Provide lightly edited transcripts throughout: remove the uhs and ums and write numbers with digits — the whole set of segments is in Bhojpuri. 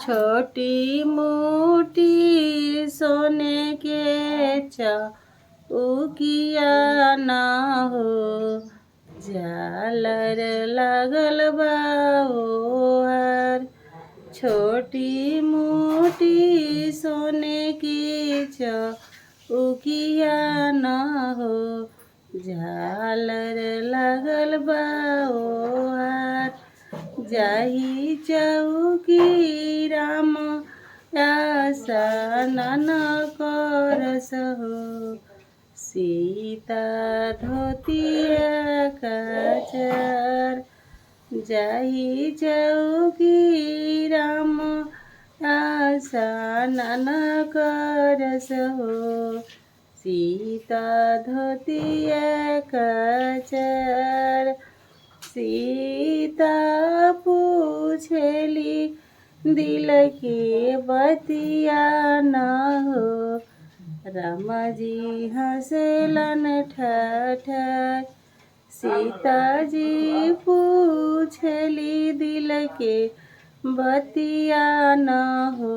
छोटी मोटी सोने के चौकिया ना हो, झालर लागल बा ओहर। छोटी मोटी सोने की चौकिया ना हो, झालर लागल बा ओहर। जाही चौकी राम आशा नन करस हो, सीता धोतिया काचर। जाही चौकी राम आशा नन करस हो, सीता धोतिया काचर। सीता पूछली दिल के बतिया न हो, राम जी हंसलन ठठर। सीता जी पूछली दिल के बतिया न हो,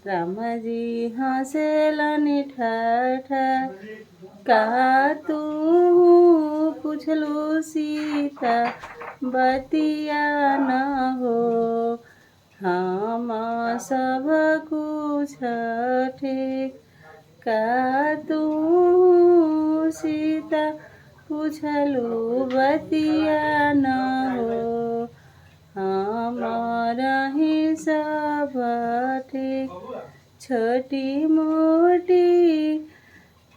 राम जी हंसलन ठठर। का तू पूछलू सीता बतिया न हो, हम सब कुछ ठीक। का तू सीता पूछलू बतिया न हो, हम रही सब ठीक। छोटी मोटी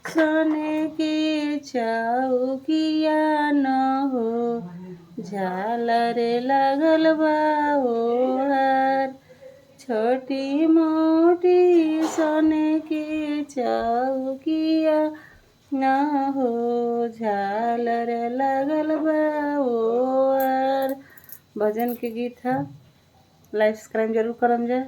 सोने की चौकिया न हो, झालर लगल बा ओहर। छोटी मोटी सोने की चौकिया न हो, झालर लगल बा ओहर। भजन के गीत है, लाइक सब्सक्राइब जरूर करम जा।